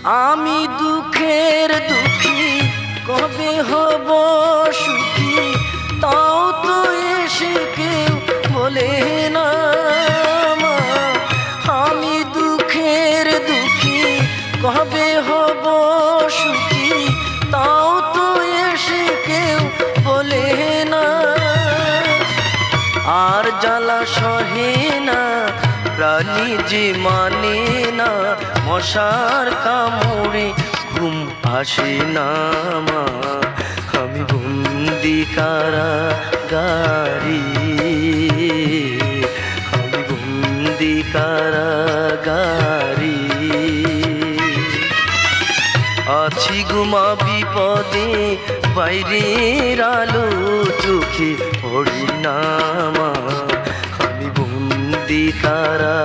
আমি দুঃখের দুঃখী কবে হব সুখী, তাও তো এসে কেউ বলে না মা। আমি দুঃখের দুঃখী কবে হব সুখী, তাও তো এসে কেউ বলে না। আর জ্বালা সহে না প্রাণী যে মানে না, মশার কামড়ে ঘুম আসে না মা। আমি বন্দি কারাগারে, আমি বন্দি কারাগারে। আছি গুমা বিপদে, বাইরের আলো চোখে পড়ি না মা। আমি বন্দি কারা